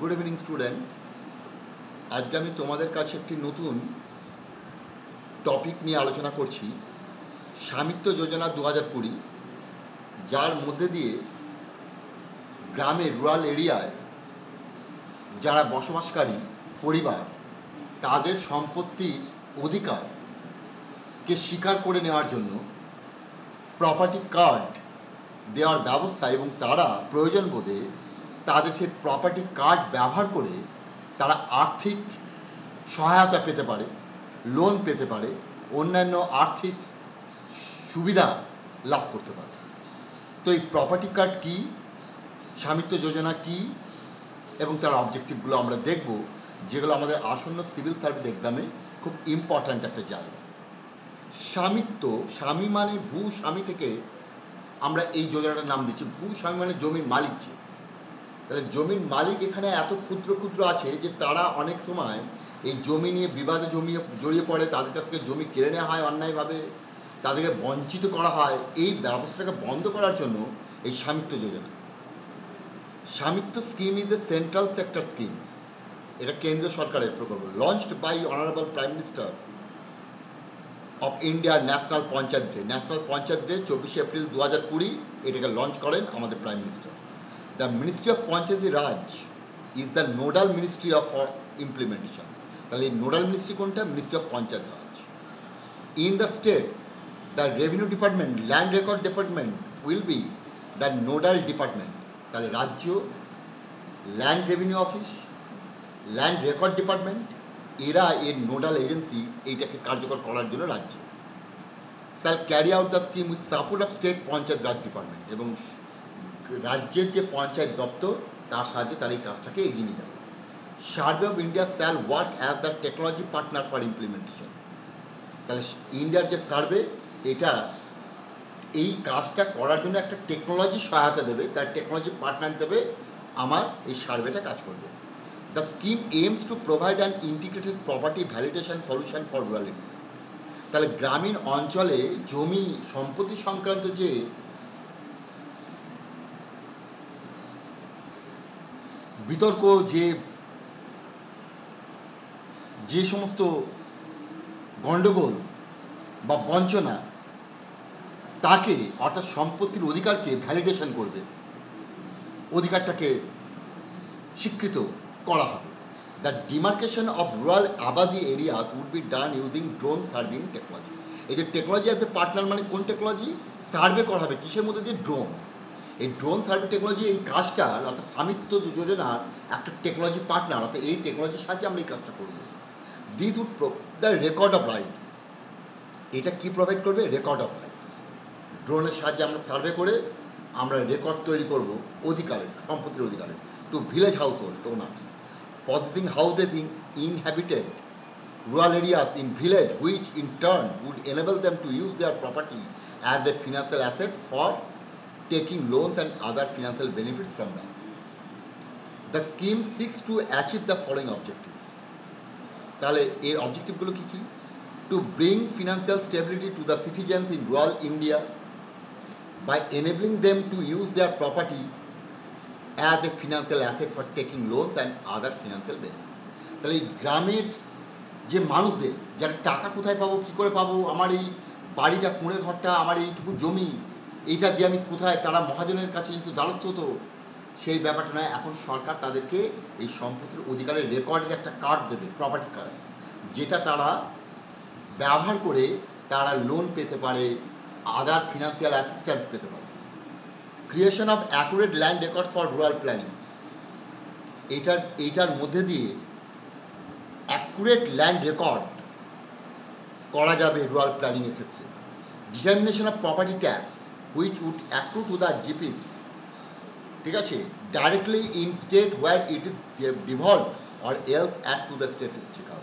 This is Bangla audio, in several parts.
Good evening student. আজকে আমি তোমাদের কাছে একটি নতুন টপিক নিয়ে আলোচনা করছি, স্বামিত্ব যোজনা 2020, যার মধ্যে দিয়ে গ্রামে রুরাল এরিয়ায় যারা বসবাসকারী পরিবার তাদের সম্পত্তির অধিকারকে স্বীকার করে নেওয়ার জন্য প্রপার্টি কার্ড দেওয়ার ব্যবস্থা, এবং তারা প্রয়োজন বোধে তাদের সেই প্রপার্টি কার্ড ব্যবহার করে তারা আর্থিক সহায়তা পেতে পারে, লোন পেতে পারে, অন্যান্য আর্থিক সুবিধা লাভ করতে পারে। তো এই প্রপার্টি কার্ড কী, স্বামিত্ব যোজনা কী এবং তার অবজেক্টিভগুলো আমরা দেখব, যেগুলো আমাদের আসন্ন সিভিল সার্ভিস এক্সামে খুব ইম্পর্ট্যান্ট একটা জায়গা। স্বামিত্ব, স্বামী মানে ভূ স্বামী থেকে আমরা এই যোজনাটার নাম দিচ্ছি। ভূ স্বামী মানে জমির মালিক। যে তাহলে জমির মালিক এখানে এত ক্ষুদ্র ক্ষুদ্র আছে যে তারা অনেক সময় এই জমি নিয়ে বিবাদে জড়িয়ে পড়ে, তাদের কাছ থেকে জমি কেড়ে নেওয়া হয় অন্যায়ভাবে, তাদেরকে বঞ্চিত করা হয়। এই ব্যবস্থাটাকে বন্ধ করার জন্য এই Svamitva Yojana. Svamitva scheme is a central sector scheme. এটা কেন্দ্র সরকারের প্রকল্প, launched by honourable prime minister of India national panchayat day. National panchayat day 24 April 2020 এটাকে লঞ্চ করেন আমাদের prime minister. The Ministry of Panchayati Raj is the nodal ministry of implementation. তাহলে নোডাল মিনিস্ট্রি কোনটা? Ministry of panchayat Raj. In the state, the revenue department, land record department will be the nodal department. তাহলে রাজ্য land revenue office, land record department, এরা এর নোডাল এজেন্সি এইটাকে কার্যকর করার জন্য রাজ্যে। Shall carry out the scheme with support of state panchayat Raj department. এবং রাজ্যের যে পঞ্চায়েত দপ্তর তার সাহায্যে তারা এই কাজটাকে এগিয়ে নিয়ে যাবে। Survey of India shall work as the technology partner for implementation. তাহলে ইন্ডিয়ার যে সার্ভে, এটা এই কাজটা করার জন্য একটা টেকনোলজি সহায়তা দেবে, তার টেকনোলজি পার্টনার হিসেবে আমার এই সার্ভেটা কাজ করবে। The scheme aims to provide an integrated property validation solution for rural area. তাহলে গ্রামীণ অঞ্চলে জমি সম্পত্তি সংক্রান্ত যে বিতর্ক, যে সমস্ত গণ্ডগোল বা বঞ্চনা, তাকে অর্থাৎ সম্পত্তির অধিকারকে ভ্যালিডেশন করবে, অধিকারটাকে স্বীকৃত করা হবে। The demarcation of rural abadi areas would be done using drone serving technology. এই যে টেকনোলজি আছে পার্টনার, মানে কোন টেকনোলজি? সার্ভে করা হবে কিসের মধ্যে দিয়ে? ড্রোন। এই ড্রোন সার্ভে টেকনোলজি এই কাজটার, অর্থাৎ স্বামিত্ব যোজনার একটা টেকনোলজি পার্টনার, অর্থাৎ এই টেকনোলজির সাহায্যে আমরা এই কাজটা করব। This would the record of rights. এটা কি প্রোভাইড করবে? Record of rights. ড্রোনের সাহায্যে আমরা সার্ভে করে আমরা রেকর্ড তৈরি করব অধিকারের, সম্পত্তির অধিকারের, to village house hold owners possessing houses in inhabited rural areas in village, which in turn would enable them to use their property as a financial asset for taking loans and other financial benefits from them. The scheme seeks to achieve the following objectives. তাহলে এর অবজেক্টিভগুলো কী কী? To bring financial stability to the citizens in rural India by enabling them to use their property as a financial asset for taking loans and other financial benefits. তাহলে এই গ্রামের যে মানুষদের, যারা টাকা কোথায় পাবো, কী করে পাবো, আমার এই বাড়িটা, কুঁড়ে ঘরটা, আমার এইটুকু জমি, এইটা দিয়ে আমি কোথায়, তারা মহাজনের কাছে যেহেতু দ্বারস্থ হতো, সেই ব্যাপারটা নয়। এখন সরকার তাদেরকে এই সম্পত্তির অধিকারের রেকর্ডের একটা কার্ড দেবে, প্রপার্টি কার্ড, যেটা তারা ব্যবহার করে তারা লোন পেতে পারে, আদার ফিনান্সিয়াল অ্যাসিস্ট্যান্স পেতে পারে। Creation of accurate land record for rural planning. এইটার মধ্যে দিয়ে অ্যাকুরেট ল্যান্ড রেকর্ড করা যাবে রুরাল প্ল্যানিংয়ের ক্ষেত্রে। Determination of property tax which would accrue to the GPs, ঠিক আছে, directly in state where it is devolved or else add to the state exchequer.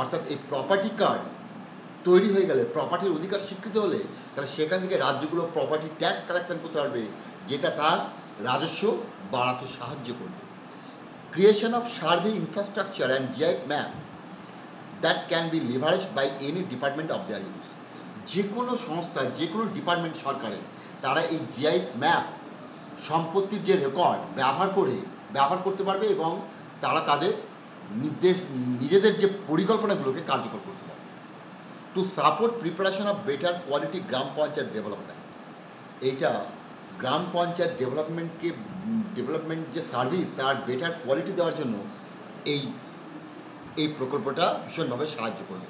অর্থাৎ এই প্রপার্টি কার্ড তৈরি হয়ে গেলে, প্রপার্টির অধিকার স্বীকৃত হলে, তাহলে সেখান থেকে রাজ্যগুলো প্রপার্টি ট্যাক্স কালেকশন করতে পারবে, যেটা তার রাজস্ব বাড়াতে সাহায্য করবে। Creation of survey infrastructure and GIS maps that can be leveraged by any department of their use. যে কোনো সংস্থা, যে কোনো ডিপার্টমেন্ট সরকারের, তারা এই জিআইএস ম্যাপ, সম্পত্তির যে রেকর্ড ব্যবহার করতে পারবে এবং তারা তাদের নিজেদের যে পরিকল্পনাগুলোকে কার্যকর করতে পারে। To support preparation of better quality gram panchayat development, এইটা গ্রাম পঞ্চায়েত ডেভেলপমেন্ট যে সার্ভিস তার বেটার কোয়ালিটি দেওয়ার জন্য এই প্রকল্পটা ভীষণভাবে সাহায্য করবে।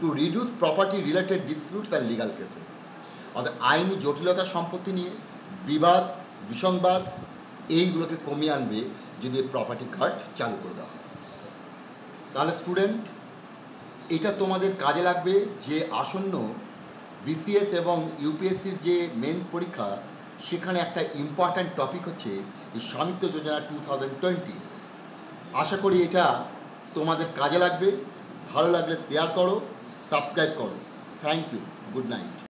To reduce property related disputes and legal cases, অর্থাৎ আইনি জটিলতা সম্পত্তি নিয়ে বিবাদ বিসংবাদ এইগুলোকে কমিয়ে আনবে যদি প্রপার্টি কার্ড চালু করে দেওয়া হয়। তাহলে স্টুডেন্ট, এটা তোমাদের কাজে লাগবে যে আসন্ন বিসিএস এবং ইউপিএসসির যে মেন পরীক্ষা, সেখানে একটা ইম্পর্ট্যান্ট টপিক হচ্ছে এই স্বামিত্ব যোজনা 2020। আশা করি এটা তোমাদের কাজে লাগবে। ভালো লাগলে শেয়ার করো, সাবস্ক্রাইব করো। Thank you, good night.